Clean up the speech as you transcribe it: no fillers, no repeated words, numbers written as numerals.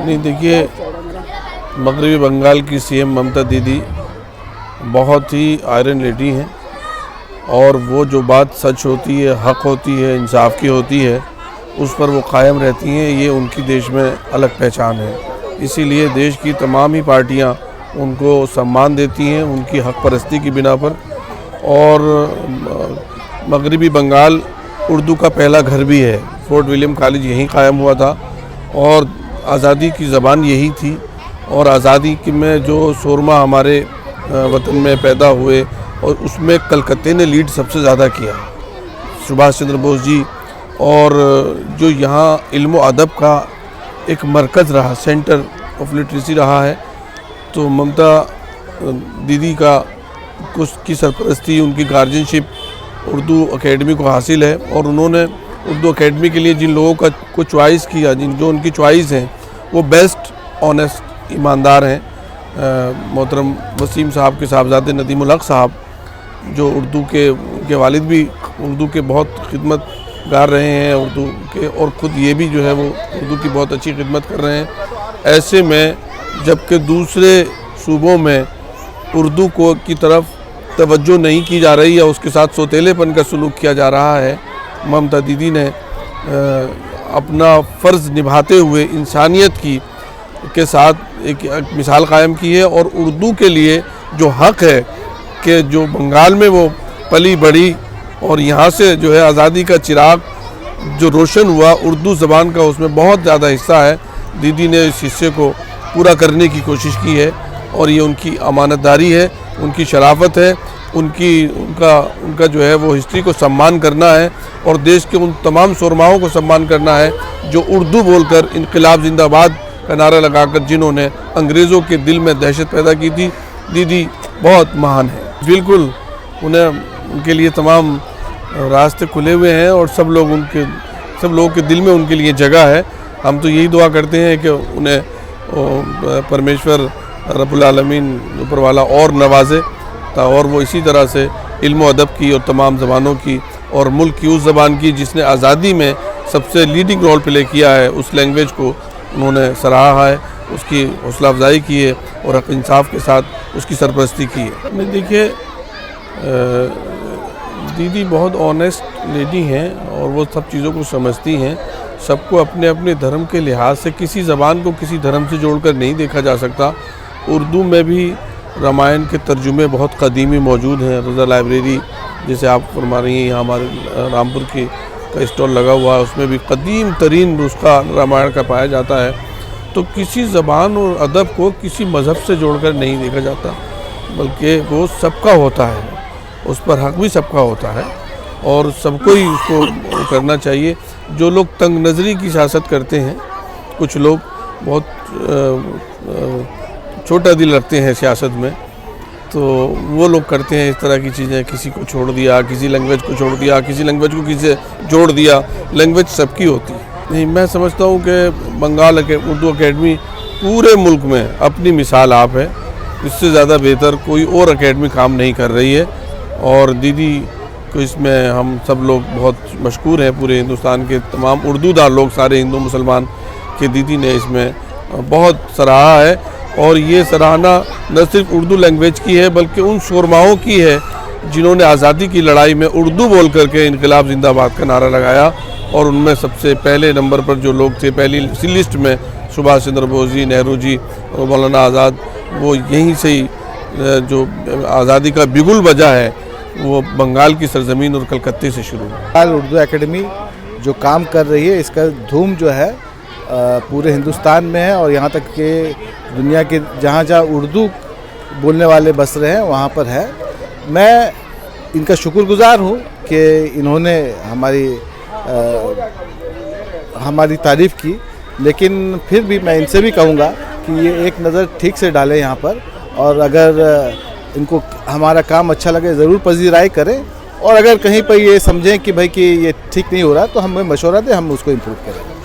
नहीं, देखिए, मगरबी बंगाल की सीएम ममता दीदी बहुत ही आयरन लेडी हैं और वो जो बात सच होती है, हक होती है, इंसाफ की होती है, उस पर वो कायम रहती हैं। ये उनकी देश में अलग पहचान है। इसीलिए देश की तमाम ही पार्टियां उनको सम्मान देती हैं उनकी हक परस्ती की बिना पर। और मगरबी बंगाल उर्दू का पहला घर भी है। फोर्ट विलियम कॉलेज यहीं कायम हुआ था और आज़ादी की ज़बान यही थी। और आज़ादी की में जो शोरमा हमारे वतन में पैदा हुए और उसमें कलकत्ते ने लीड सबसे ज़्यादा किया, सुभाष चंद्र बोस जी। और जो यहाँ इल्म अदब का एक मरकज़ रहा, सेंटर ऑफ लिटरेसी रहा है, तो ममता दीदी का कुछ की सरपरस्ती, उनकी गार्जियनशिप उर्दू एकेडमी को हासिल है। और उन्होंने उर्दू एकेडमी के लिए जिन लोगों का को चॉइस किया, जो उनकी चॉइस हैं, वो बेस्ट, ऑनेस्ट, ईमानदार हैं। मोहतरम वसीम साहब के साहबजादे नदीमुल हक साहब, जो उर्दू के, उनके वालिद भी उर्दू के बहुत खिदमतगार रहे हैं उर्दू के, और ख़ुद ये भी जो है वो उर्दू की बहुत अच्छी खिदमत कर रहे हैं। ऐसे में जबकि दूसरे सूबों में उर्दू को की तरफ तवज्जो नहीं की जा रही है, उसके साथ सौतेलेपन का सलूक किया जा रहा है, ममता दीदी ने अपना फ़र्ज़ निभाते हुए इंसानियत की के साथ एक मिसाल कायम की है। और उर्दू के लिए जो हक़ है कि जो बंगाल में वो पली बढ़ी और यहाँ से जो है आज़ादी का चिराग जो रोशन हुआ, उर्दू ज़बान का उसमें बहुत ज़्यादा हिस्सा है। दीदी ने इस हिस्से को पूरा करने की कोशिश की है और ये उनकी अमानतदारी है, उनकी शराफत है, उनका जो है वो हिस्ट्री को सम्मान करना है और देश के उन तमाम शोरमाओं को सम्मान करना है जो उर्दू बोलकर इनकलाब जिंदाबाद का नारा लगाकर जिन्होंने अंग्रेज़ों के दिल में दहशत पैदा की थी। दीदी बहुत महान है। बिल्कुल, उनके लिए तमाम रास्ते खुले हुए हैं और सब लोगों के दिल में उनके लिए जगह है। हम तो यही दुआ करते हैं कि उन्हें परमेश्वर रब्बुल आलमीन ऊपर वाला और नवाजे, और वो इसी तरह से इल्म अदब की और तमाम ज़बानों की और मुल्क की उस ज़बान की जिसने आज़ादी में सबसे लीडिंग रोल प्ले किया है, उस लैंग्वेज को उन्होंने सराहा है, उसकी हौसला अफजाई की है और हक़ इंसाफ के साथ उसकी सरपरस्ती की है। देखिए, दीदी बहुत ऑनेस्ट लेडी हैं और वो सब चीज़ों को समझती हैं। सबको अपने अपने धर्म के लिहाज से, किसी ज़बान को किसी धर्म से जोड़कर नहीं देखा जा सकता। उर्दू में भी रामायण के तर्जुमे बहुत कदीमी मौजूद हैं। रज़ा लाइब्रेरी जैसे आप फरमा रही हैं, यहाँ हमारे रामपुर की का स्टॉल लगा हुआ है, उसमें भी कदीम तरीन नुस्खा रामायण का पाया जाता है। तो किसी ज़बान और अदब को किसी मज़हब से जोड़कर नहीं देखा जाता, बल्कि वो सबका होता है, उस पर हक़ भी सबका होता है और सबको ही उसको करना चाहिए। जो लोग तंग नज़री की सियासत करते हैं, कुछ लोग बहुत छोटा दिल रखते हैं सियासत में, तो वो लोग करते हैं इस तरह की चीज़ें, किसी को छोड़ दिया, किसी लैंग्वेज को छोड़ दिया, किसी लैंग्वेज को किसी से जोड़ दिया। लैंग्वेज सबकी होती है। नहीं, मैं समझता हूँ कि बंगाल उर्दू एकेडमी पूरे मुल्क में अपनी मिसाल आप है। इससे ज़्यादा बेहतर कोई और एकेडमी काम नहीं कर रही है और दीदी को इसमें हम सब लोग बहुत मशकूर हैं। पूरे हिंदुस्तान के तमाम उर्दूदार लोग, सारे हिंदू मुसलमान, के दीदी ने इसमें बहुत सराहा है। और ये सराहना न सिर्फ उर्दू लैंग्वेज की है, बल्कि उन शोरमाओं की है जिन्होंने आज़ादी की लड़ाई में उर्दू बोल करके इनकलाब जिंदाबाद का नारा लगाया। और उनमें सबसे पहले नंबर पर जो लोग थे पहली लिस्ट में, सुभाष चंद्र बोस जी, नेहरू जी और मौलाना आज़ाद, वो यहीं से ही जो आज़ादी का बिगुल बजा है वो बंगाल की सरजमीन और कलकत्ते से शुरू हुआ। उर्दू एकेडमी जो काम कर रही है, इसका धूम जो है पूरे हिंदुस्तान में है और यहाँ तक कि दुनिया के जहाँ जहाँ उर्दू बोलने वाले बस रहे हैं वहाँ पर है। मैं इनका शुक्रगुजार हूँ कि इन्होंने हमारी तारीफ़ की, लेकिन फिर भी मैं इनसे भी कहूँगा कि ये एक नज़र ठीक से डालें यहाँ पर, और अगर इनको हमारा काम अच्छा लगे ज़रूर पजीराई करें, और अगर कहीं पर ये समझें कि भाई कि ये ठीक नहीं हो रहा तो हमें मशवरा दें, हम उसको इम्प्रूव करें।